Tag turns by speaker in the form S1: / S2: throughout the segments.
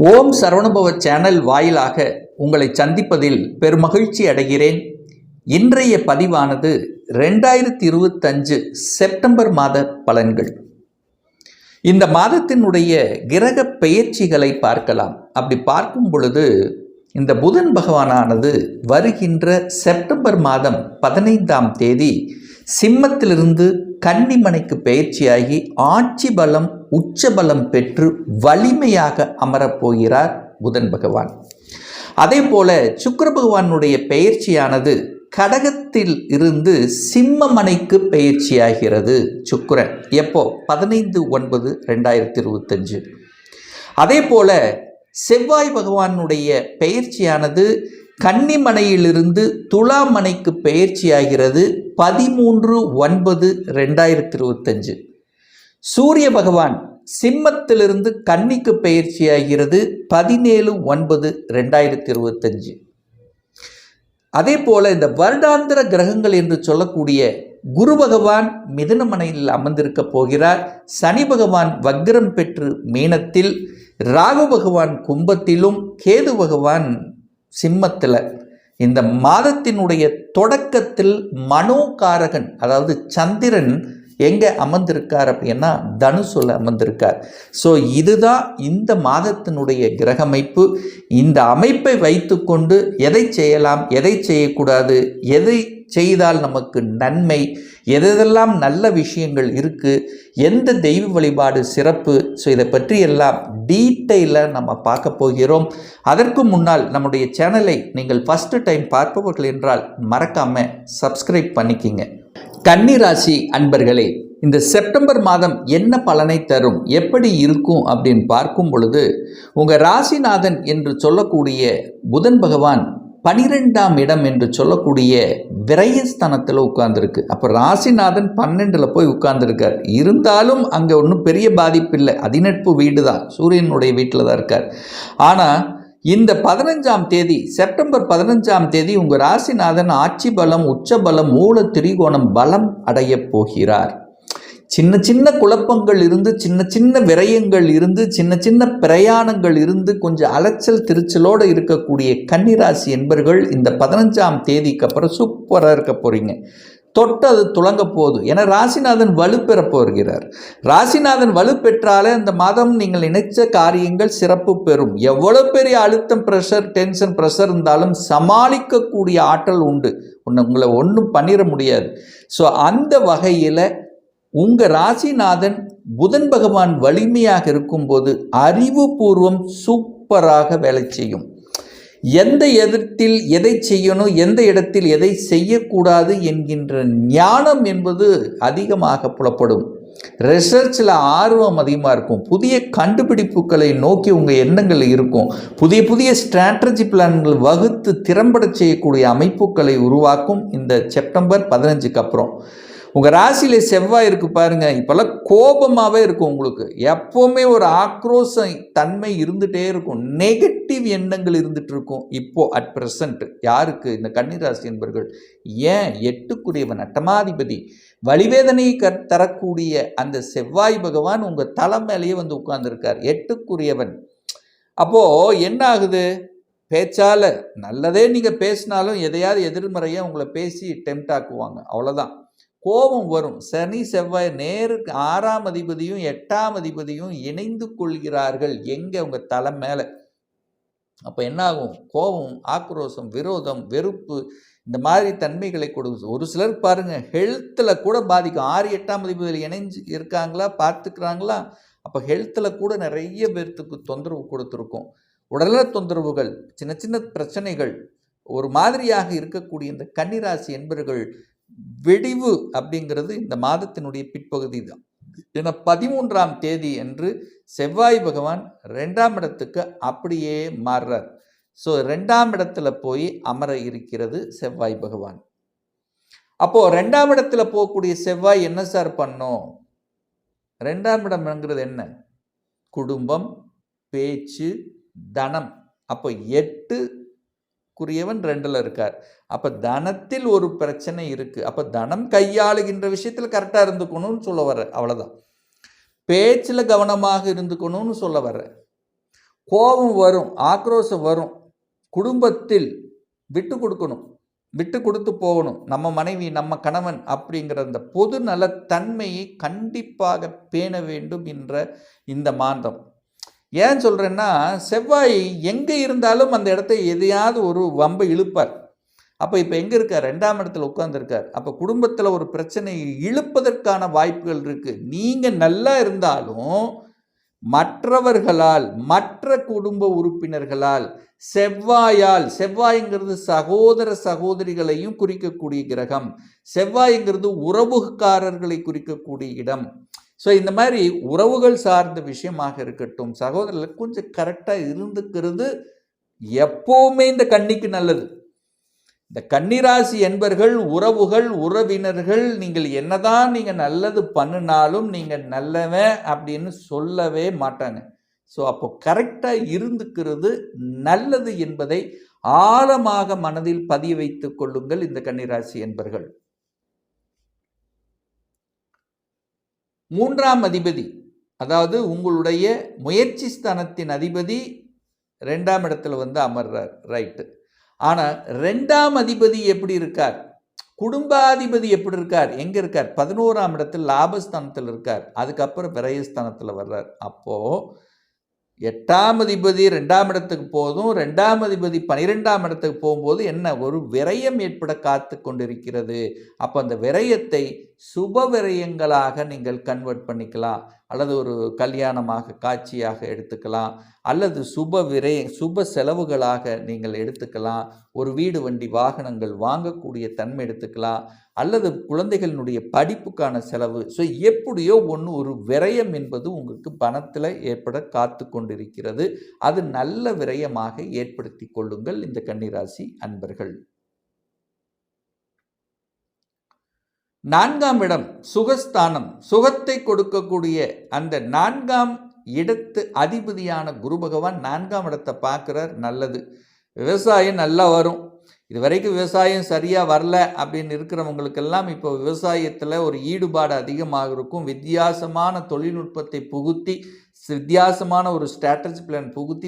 S1: ஓம் Saravanabhava channel வாயிலாக உங்களை சந்திப்பதில் பெருமகிழ்ச்சி அடைகிறேன். இன்றைய பதிவானது 2025 செப்டம்பர் மாத பலன்கள். இந்த மாதத்தினுடைய கிரக பெயர்ச்சிகளை பார்க்கலாம். அப்படி பார்க்கும் பொழுது இந்த புதன் பகவானானது வருகின்ற செப்டம்பர் மாதம் 15ஆம் தேதி சிம்மத்திலிருந்து கன்னிமனைக்கு பெயர்ச்சியாகி ஆட்சி பலம் உச்ச பலம் பெற்று வலிமையாக அமரப்போகிறார் புதன் பகவான். அதே போல சுக்கிர பகவானுடைய பெயர்ச்சியானது கடகத்தில் இருந்து சிம்மமனைக்கு பெயர்ச்சியாகிறது. சுக்கிரன் எப்போ? 15/9/2025. அதே போல செவ்வாய் பகவானுடைய பெயர்ச்சியானது கன்னிமனையிலிருந்து துலாமனைக்கு பெயர்ச்சியாகிறது 13/9/2025. சூரிய பகவான் சிம்மத்திலிருந்து கன்னிக்கு பெயர்ச்சியாகிறது 17/9/2025. அதே போல இந்த வருடாந்திர கிரகங்கள் என்று சொல்லக்கூடிய குரு பகவான் மிதுனமனையில் அமர்ந்திருக்க போகிறார். சனி பகவான் வக்ரம் பெற்று மீனத்தில், ராகு பகவான் கும்பத்திலும், கேது பகவான் சிம்மத்தில். இந்த மாதத்தினுடைய தொடக்கத்தில் மனோகாரகன் அதாவது சந்திரன் எங்கே அமர்ந்திருக்கார் அப்படின்னா தனுசுல அமர்ந்திருக்கார். ஸோ இதுதான் இந்த மாதத்தினுடைய கிரகமைப்பு. இந்த அமைப்பை வைத்துக்கொண்டு எதை செய்யலாம், எதை செய்யக்கூடாது, எதை செய்தால் நமக்கு நன்மை, எதெல்லாம் நல்ல விஷயங்கள் இருக்குது, எந்த தெய்வ வழிபாடு சிறப்பு, ஸோ இதை பற்றி எல்லாம் டீட்டெயிலாக நம்ம பார்க்க போகிறோம். அதற்கு முன்னால் நம்முடைய சேனலை நீங்கள் ஃபஸ்ட்டு டைம் பார்ப்பவர்கள் என்றால் மறக்காமல் சப்ஸ்கிரைப் பண்ணிக்கிங்க. கன்னிராசி அன்பர்களே, இந்த செப்டம்பர் மாதம் என்ன பலனை தரும், எப்படி இருக்கும் அப்படின்னு பார்க்கும் பொழுது உங்கள் ராசிநாதன் என்று சொல்லக்கூடிய புதன் பகவான் 12ஆம் இடம் என்று சொல்லக்கூடிய விரயஸ்தானத்தில் உட்கார்ந்துருக்கு. அப்போ ராசிநாதன் 12ல் போய் உட்கார்ந்துருக்கார். இருந்தாலும் அங்கே ஒன்றும் பெரிய பாதிப்பு இல்லை, அதிநட்பு வீடு தான், சூரியனுடைய வீட்டில் தான் இருக்கார். ஆனால் இந்த 15ஆம் தேதி செப்டம்பர் 15ஆம் தேதி உங்கள் ராசிநாதன் ஆட்சி பலம் உச்ச பலம் மூல திரிகோணம் பலம் அடைய போகிறார். சின்ன சின்ன குழப்பங்கள் இருந்து, சின்ன சின்ன விரயங்கள் இருந்து, சின்ன சின்ன பிரயாணங்கள் இருந்து, கொஞ்சம் அலைச்சல் திருச்சலோடு இருக்கக்கூடிய கன்னிராசி என்பர்கள் இந்த 15ஆம் தேதிக்கு அப்புறம் சூப்பராக இருக்க போகிறீங்க. தொட்டு அது துளங்க போகுது. ஏன்னா ராசிநாதன் வலுப்பெற போகிறார். ராசிநாதன் வலுப்பெற்றாலே அந்த மாதம் நீங்கள் நினைச்ச காரியங்கள் சிறப்பு பெறும். எவ்வளோ பெரிய அழுத்தம், ப்ரெஷர், டென்ஷன், ப்ரெஷர் இருந்தாலும் சமாளிக்கக்கூடிய ஆற்றல் உண்டு. உங்களை ஒன்றும் பண்ணிட முடியாது. ஸோ அந்த வகையில் உங்கள் ராசிநாதன் புதன் பகவான் வலிமையாக இருக்கும்போது அறிவுபூர்வம் சூப்பராக வேலை செய்யும். எந்த இடத்தில் எதை செய்யணும், எந்த இடத்தில் எதை செய்யக்கூடாது என்கின்ற ஞானம் என்பது அதிகமாக புலப்படும். ரிசர்ச்சில் ஆர்வம் அதிகமாக இருக்கும். புதிய கண்டுபிடிப்புகளை நோக்கி உங்கள் எண்ணங்கள் இருக்கும். புதிய புதிய ஸ்ட்ராட்டஜி பிளான்கள் வகுத்து திறம்பட செய்யக்கூடிய அமைப்புகளை உருவாக்கும். இந்த செப்டம்பர் 15க்கு அப்புறம் உங்கள் ராசியில் செவ்வாய் இருக்குது பாருங்கள். இப்போல்லாம் கோபமாகவே இருக்கும். உங்களுக்கு எப்போவுமே ஒரு ஆக்ரோஷ தன்மை இருந்துகிட்டே இருக்கும். நெகட்டிவ் எண்ணங்கள் இருந்துகிட்டு இருக்கும். இப்போது அட் ப்ரெசண்ட் யாருக்கு? இந்த கன்னிராசி என்பர்கள். ஏன்? 8க்குரியவன் அட்டமாதிபதி வலிவேதனையை தரக்கூடிய அந்த செவ்வாய் பகவான் உங்கள் தலை மேலேயே வந்து உட்கார்ந்துருக்கார். 8க்குரியவன். அப்போது என்ன ஆகுது? பேச்சால் நல்லதே நீங்கள் பேசினாலும் எதையாவது எதிர்மறையாக உங்களை பேசி டெம்ட் ஆக்குவாங்க. அவ்வளோதான். கோபம் வரும். சனி செவ்வாய் நேருக்கு 6ஆம் அதிபதியும் 8ஆம் அதிபதியும் இணைந்து கொள்கிறார்கள். எங்கே? உங்கள் தலை மேலே. அப்போ என்ன ஆகும்? கோபம், ஆக்ரோஷம், விரோதம், வெறுப்பு, இந்த மாதிரி தன்மைகளை கொடுக்கும். ஒரு சிலர் பாருங்கள் ஹெல்த்தில் கூட பாதிக்கும். 6 8ஆம் அதிபதியில் இணைஞ்சு இருக்காங்களா, பார்த்துக்கிறாங்களா, அப்போ ஹெல்த்தில் கூட நிறைய பேர்த்துக்கு தொந்தரவு கொடுத்துருக்கும். உடல்நல தொந்தரவுகள், சின்ன சின்ன பிரச்சனைகள் ஒரு மாதிரியாக இருக்கக்கூடிய இந்த கன்னிராசி என்பர்கள் வெடிவு அப்படிங்கிறது இந்த மாதத்தினுடைய பிற்பகுதி தான். ஏன்னா 13ஆம் தேதி என்று செவ்வாய் பகவான் 2ஆம் இடத்துக்கு அப்படியே மாறுறார். ஸோ 2ஆம் இடத்துல போய் அமர இருக்கிறது செவ்வாய் பகவான். அப்போது 2ஆம் இடத்துல போகக்கூடிய செவ்வாய் என்ன சார் பண்ணும்? 2ஆம் இடம்ங்கிறது என்ன? குடும்பம், பேச்சு, தனம். அப்போ 8க்குரியவன் 2ல் இருக்கார். அப்போ தனத்தில் ஒரு பிரச்சனை இருக்குது. அப்போ தனம் கையாளுகின்ற விஷயத்தில் கரெக்டாக இருந்துக்கணும்னு சொல்ல வர்ற, அவ்வளோதான். பேச்சில் கவனமாக இருந்துக்கணும்னு சொல்ல வர்ற. கோபம் வரும், ஆக்ரோஷம் வரும். குடும்பத்தில் விட்டு கொடுக்கணும், விட்டு கொடுத்து போகணும். நம்ம மனைவி, நம்ம கணவன் அப்படிங்கிற அந்த பொது நலத்தன்மையை கண்டிப்பாக பேண வேண்டும் என்ற இந்த மாதம். ஏன் சொல்கிறேன்னா, செவ்வாய் எங்கே இருந்தாலும் அந்த இடத்த எதையாவது ஒரு வம்பை இழுப்பார். அப்போ இப்போ எங்கே இருக்கார்? 2ஆம் இடத்துல உட்கார்ந்துருக்கார். அப்போ குடும்பத்தில் ஒரு பிரச்சனையை இழுப்பதற்கான வாய்ப்புகள் இருக்குது. நீங்கள் நல்லா இருந்தாலும் மற்றவர்களால், மற்ற குடும்ப உறுப்பினர்களால், செவ்வாய்ங்கிறது சகோதர சகோதரிகளையும் குறிக்கக்கூடிய கிரகம். செவ்வாய்ங்கிறது உறவுக்காரர்களை குறிக்கக்கூடிய இடம். ஸோ இந்த மாதிரி உறவுகள் சார்ந்த விஷயமாக இருக்கட்டும், சகோதரர்கள் கொஞ்சம் கரெக்டாக இருந்துக்கிறது எப்போவுமே இந்த கன்னிக்கு நல்லது. இந்த கன்னிராசி என்பர்கள், உறவுகள், உறவினர்கள், நீங்கள் என்னதான் நீங்கள் நல்லது பண்ணினாலும் நீங்கள் நல்லவன் அப்படின்னு சொல்லவே மாட்டாங்க. ஸோ அப்போ கரெக்டாக இருந்துக்கிறது நல்லது என்பதை ஆழமாக மனதில் பதிய வைத்துக் கொள்ளுங்கள் இந்த கன்னிராசி என்பர்கள். 3ஆம் அதிபதி, அதாவது உங்களுடைய முயற்சி ஸ்தானத்தின் அதிபதி 2ஆம் இடத்துல அமர்றார், ரைட்டு. ஆனால் 2ஆம் அதிபதி எப்படி இருக்கார்? குடும்பாதிபதி எப்படி இருக்கார்? எங்கே இருக்கார்? 11ஆம் இடத்தில் லாபஸ்தானத்தில் இருக்கார். அதுக்கப்புறம் விரயஸ்தானத்தில் வர்றார். அப்போது 8ஆம் அதிபதி 2ஆம் இடத்துக்கு போதும், 2ஆம் அதிபதி 12ஆம் இடத்துக்கு போகும்போது என்ன ஒரு விரயம் ஏற்பட காத்து கொண்டிருக்கிறது. அப்போ அந்த விரயத்தை சுப விரயங்களாக நீங்கள் கன்வெர்ட் பண்ணிக்கலாம், அல்லது ஒரு கல்யாணமாக காட்சியாக எடுத்துக்கலாம், அல்லது சுப செலவுகளாக நீங்கள் எடுத்துக்கலாம். ஒரு வீடு வண்டி வாகனங்கள் வாங்கக்கூடிய தன்மை எடுத்துக்கலாம், அல்லது குழந்தைகளினுடைய படிப்புக்கான செலவு. ஸோ எப்படியோ ஒன்று, ஒரு விரயம் என்பது உங்களுக்கு பணத்தில் ஏற்பட காத்து கொண்டிருக்கிறது. அது நல்ல விரயமாக ஏற்படுத்தி கொள்ளுங்கள் இந்த கன்னிராசி அன்பர்கள். 4ஆம் இடம் சுகஸ்தானம், சுகத்தை கொடுக்கக்கூடிய அந்த 4ஆம் இடத்து அதிபதியான குரு பகவான் 4ஆம் இடத்தை பார்க்குறார். நல்லது, விவசாயம் நல்லா வரும். இது வரைக்கும் விவசாயம் சரியாக வரல அப்படின்னு இருக்கிறவங்களுக்கெல்லாம் இப்போ விவசாயத்தில் ஒரு ஈடுபாடு அதிகமாக இருக்கும். வித்தியாசமான தொழில்நுட்பத்தை புகுத்தி, வித்தியாசமான ஒரு ஸ்ட்ராட்டஜி பிளான் புகுத்தி,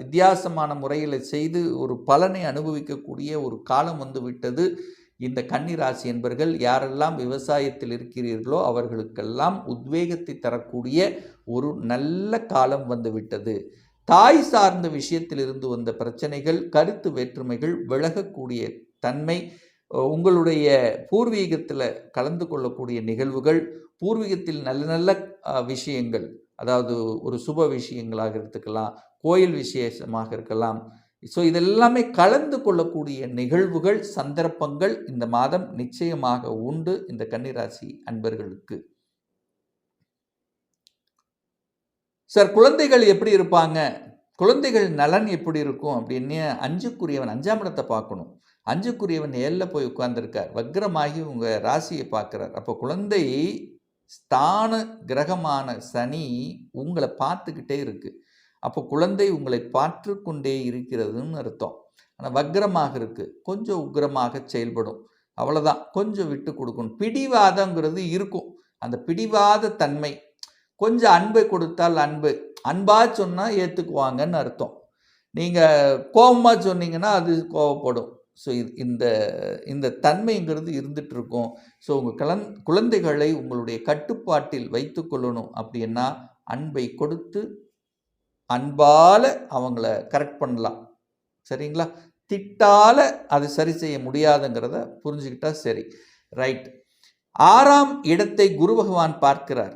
S1: வித்தியாசமான முறையில் செய்து ஒரு பலனை அனுபவிக்கக்கூடிய ஒரு காலம் விட்டது. இந்த கன்னிராசி என்பர்கள் யாரெல்லாம் விவசாயத்தில் இருக்கிறீர்களோ அவர்களுக்கெல்லாம் உத்வேகத்தை தரக்கூடிய ஒரு நல்ல காலம் வந்துவிட்டது. தாய் சார்ந்த விஷயத்திலிருந்து வந்த பிரச்சனைகள், கருத்து வேற்றுமைகள் விலகக்கூடிய தன்மை, உங்களுடைய பூர்வீகத்தில் கலந்து கொள்ளக்கூடிய நிகழ்வுகள், பூர்வீகத்தில் நல்ல நல்ல விஷயங்கள், அதாவது ஒரு சுப விஷயங்களாக இருக்கலாம், கோயில் விசேஷமாக இருக்கலாம். ஸோ இதெல்லாமே கலந்து கொள்ளக்கூடிய நிகழ்வுகள், சந்தர்ப்பங்கள் இந்த மாதம் நிச்சயமாக உண்டு இந்த கன்னிராசி அன்பர்களுக்கு. சார், குழந்தைகள் எப்படி இருப்பாங்க, குழந்தைகள் நலன் எப்படி இருக்கும் அப்படின்னு 5க்குரியவன் 5ஆம் இடத்தை பார்க்கணும். 5க்குரியவன் 7ல் போய் உட்கார்ந்துருக்கார், வக்ரமாகி உங்கள் ராசியை பார்க்குறார். அப்போ குழந்தை ஸ்தான கிரகமான சனி உங்களை பார்த்துக்கிட்டே இருக்குது. அப்போ குழந்தை உங்களை பார்த்து கொண்டே இருக்கிறதுன்னு அர்த்தம். ஆனால் வக்ரமாக இருக்குது, கொஞ்சம் உக்ரமாக செயல்படும், அவ்வளோதான். கொஞ்சம் விட்டு கொடுக்கணும். பிடிவாதங்கிறது இருக்கும், அந்த பிடிவாத தன்மை. கொஞ்சம் அன்பை கொடுத்தால் அன்பாக சொன்னால் ஏற்றுக்குவாங்கன்னு அர்த்தம். நீங்கள் கோபமாக சொன்னீங்கன்னா அது கோபப்படும். ஸோ இந்த தன்மைங்கிறது இருந்துகிட்டு இருக்கும். ஸோ உங்கள் குழந்தைகளை உங்களுடைய கட்டுப்பாட்டில் வைத்து கொள்ளணும். அப்படின்னா அன்பை கொடுத்து அன்பால் அவங்கள கரெக்ட் பண்ணலாம், சரிங்களா? திட்டால் அது சரி செய்ய முடியாதுங்கிறத புரிஞ்சுக்கிட்டா சரி, ரைட். 6ஆம் இடத்தை குரு பகவான் பார்க்கிறார்.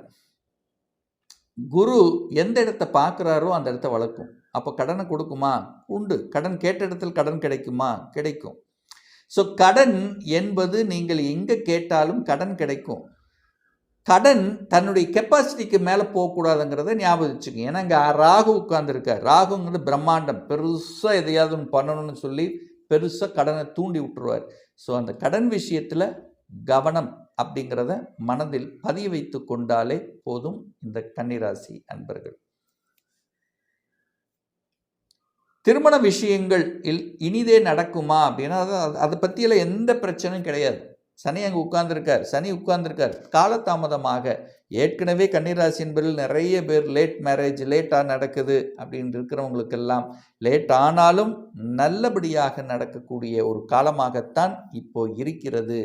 S1: குரு எந்த இடத்தை பார்க்குறாரோ அந்த இடத்த வளர்க்கும். அப்போ கடனை கொடுக்குமா? உண்டு. கடன் கேட்ட இடத்தில் கடன் கிடைக்குமா? கிடைக்கும். ஸோ கடன் என்பது நீங்கள் எங்கே கேட்டாலும் கடன் கிடைக்கும். கடன் தன்னுடைய கெப்பாசிட்டிக்கு மேலே போகக்கூடாதுங்கிறத ஞாபகம் வச்சுக்கோங்க. ஏன்னா இங்கே ராகு உட்கார்ந்துருக்கார். ராகுங்கிறது பிரம்மாண்டம், பெருசாக எதையாவது ஒன்று பண்ணணும்னு சொல்லி பெருசாக கடனை தூண்டி விட்டுருவார். ஸோ அந்த கடன் விஷயத்தில் கவனம் அப்படிங்கிறத மனதில் பதிய வைத்து கொண்டாலே போதும் இந்த கன்னிராசி அன்பர்கள். திருமண விஷயங்கள் இனிதே நடக்குமா அப்படின்னா அதை பற்றியெல்லாம் எந்த பிரச்சனையும் கிடையாது. சனி அங்கே உட்கார்ந்துருக்கார், காலதாமதமாக ஏற்கனவே கன்னிராசி என்பதில் நிறைய பேர் லேட் மேரேஜ், லேட்டாக நடக்குது அப்படின்னு இருக்கிறவங்களுக்கெல்லாம் லேட் ஆனாலும் நல்லபடியாக நடக்கக்கூடிய ஒரு காலமாகத்தான் இப்போ இருக்கிறது.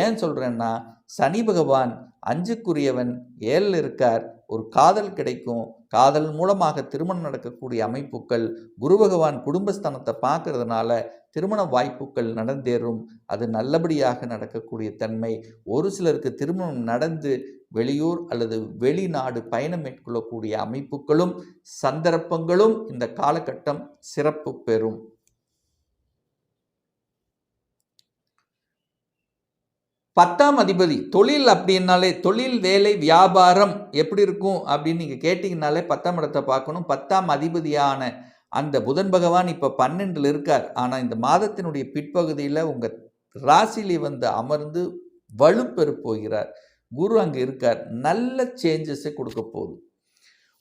S1: ஏன் சொல்கிறேன்னா, சனி பகவான் 5க்குரியவன் 7ல் இருக்கார். ஒரு காதல் கிடைக்கும், காதல் மூலமாக திருமணம் நடக்கக்கூடிய அமைப்புகள், குரு பகவான் குடும்பஸ்தானத்தை பார்க்கறதுனால திருமண வாய்ப்புகள் நடந்தேறும். அது நல்லபடியாக நடக்கக்கூடிய தன்மை. ஒரு சிலருக்கு திருமணம் நடந்து வெளியூர் அல்லது வெளிநாடு பயணம் மேற்கொள்ளக்கூடிய அமைப்புகளும் சந்தர்ப்பங்களும் இந்த காலகட்டம் சிறப்பு பெறும். 10ஆம் அதிபதி தொழில் அப்படின்னாலே, தொழில் வேலை வியாபாரம் எப்படி இருக்கும் அப்படின்னு நீங்கள் கேட்டிங்கனாலே 10ஆம் இடத்தை பார்க்கணும். 10ஆம் அதிபதியான அந்த புதன் பகவான் இப்போ 12ல் இருக்கார். ஆனால் இந்த மாதத்தினுடைய பிற்பகுதியில் உங்கள் ராசியிலே வந்து அமர்ந்து வலுப்பெற போகிறார். குரு அங்கே இருக்கார். நல்ல சேஞ்சஸை கொடுக்க போகுது.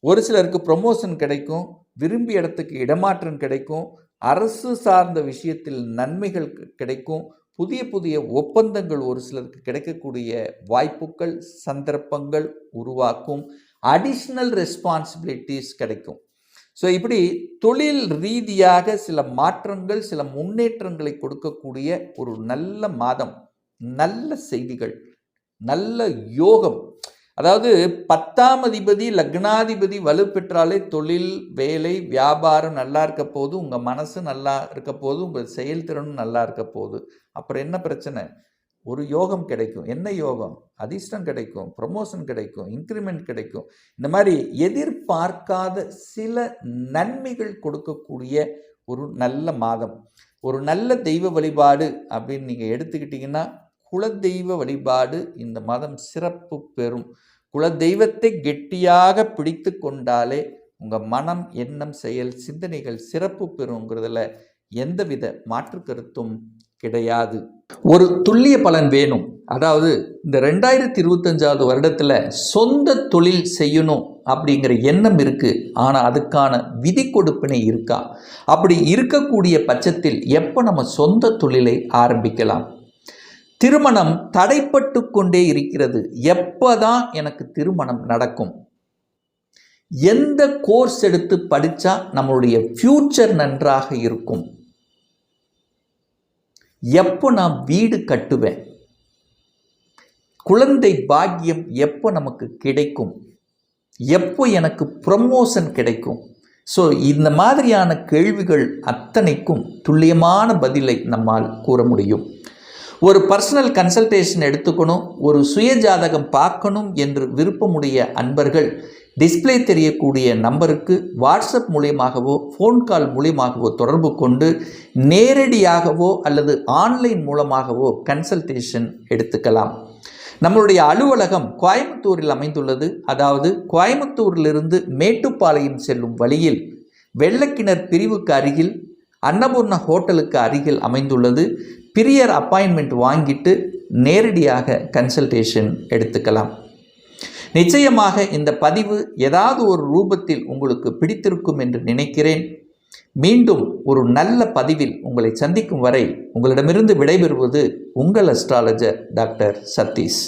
S1: ஒரு சிலருக்கு ப்ரொமோஷன் கிடைக்கும், விரும்பிய இடத்துக்கு இடமாற்றம் கிடைக்கும், அரசு சார்ந்த விஷயத்தில் நன்மைகள் கிடைக்கும், புதிய புதிய ஒப்பந்தங்கள் ஒரு சிலருக்கு கிடைக்கக்கூடிய வாய்ப்புகள் சந்தர்ப்பங்கள் உருவாக்கும், அடிஷ்னல் ரெஸ்பான்சிபிலிட்டிஸ் கிடைக்கும். ஸோ இப்படி தொழில் ரீதியாக சில மாற்றங்கள், சில முன்னேற்றங்களை கொடுக்கக்கூடிய ஒரு நல்ல மாதம், நல்ல செய்திகள், நல்ல யோகம். அதாவது 10ஆம் அதிபதி லக்னாதிபதி வலுப்பெற்றாலே தொழில் வேலை வியாபாரம் நல்லா இருக்க போது, உங்கள் மனசு நல்லா இருக்க போது, உங்கள் செயல்திறனும் நல்லா இருக்க போகுது. அப்புறம் என்ன பிரச்சனை? ஒரு யோகம் கிடைக்கும். என்ன யோகம்? அதிர்ஷ்டம் கிடைக்கும், ப்ரமோஷன் கிடைக்கும், இன்க்ரிமெண்ட் கிடைக்கும். இந்த மாதிரி எதிர்பார்க்காத சில நன்மைகள் கொடுக்கக்கூடிய ஒரு நல்ல மாதம். ஒரு நல்ல தெய்வ வழிபாடு அப்படின்னு நீங்கள் எடுத்துக்கிட்டிங்கன்னா, குலதெய்வ வழிபாடு இந்த மாதம் சிறப்பு பெறும். குலதெய்வத்தை கெட்டியாக பிடித்து கொண்டாலே உங்கள் மனம், எண்ணம், செயல், சிந்தனைகள் சிறப்பு பெறுங்கிறதுல எந்தவித மாற்று கருத்தும் கிடையாது. ஒரு துல்லிய பலன் வேணும். அதாவது இந்த 2025வது வருடத்தில் சொந்த தொழில் செய்யணும் அப்படிங்கிற எண்ணம் இருக்குது. ஆனால் அதுக்கான விதி கொடுப்பினை இருக்கா? அப்படி இருக்கக்கூடிய பட்சத்தில் எப்போ நம்ம சொந்த தொழிலை ஆரம்பிக்கலாம்? திருமணம் தடைப்பட்டு கொண்டே இருக்கிறது. எப்போதான் எனக்கு திருமணம் நடக்கும்? எந்த கோர்ஸ் எடுத்து படித்தா நம்மளுடைய ஃபியூச்சர் நன்றாக இருக்கும்? எப்போ நான் வீடு கட்டுவேன்? குழந்தை பாக்கியம் எப்போ நமக்கு கிடைக்கும்? எப்போ எனக்கு ப்ரமோஷன் கிடைக்கும்? ஸோ இந்த மாதிரியான கேள்விகள் அத்தனைக்கும் துல்லியமான பதிலை நம்மால் கூற முடியும். ஒரு பர்சனல் கன்சல்டேஷன் எடுத்துக்கணும், ஒரு சுய ஜாதகம் பார்க்கணும் என்று விருப்பமுடைய அன்பர்கள் டிஸ்பிளே தெரியக்கூடிய நம்பருக்கு வாட்ஸ்அப் மூலியமாகவோ ஃபோன் கால் மூலியமாகவோ தொடர்பு கொண்டு நேரடியாகவோ அல்லது ஆன்லைன் மூலமாகவோ கன்சல்டேஷன் எடுத்துக்கலாம். நம்மளுடைய அலுவலகம் கோயம்புத்தூரில் அமைந்துள்ளது. அதாவது கோயம்புத்தூரிலிருந்து மேட்டுப்பாளையம் செல்லும் வழியில் வெள்ளக்கிணர் பிரிவுக்கு அருகில் அன்னபூர்ணா ஹோட்டலுக்கு அருகில் அமைந்துள்ளது. பிரியர் அப்பாயின்மெண்ட் வாங்கிட்டு நேரடியாக கன்சல்டேஷன் எடுத்துக்கலாம். நிச்சயமாக இந்த பதிவு ஏதாவது ஒரு ரூபத்தில் உங்களுக்கு பிடித்திருக்கும் என்று நினைக்கிறேன். மீண்டும் ஒரு நல்ல பதிவில் உங்களை சந்திக்கும் வரை உங்களிடமிருந்து விடைபெறுவது உங்கள் அஸ்ட்ராலஜர் டாக்டர் சதீஷ்.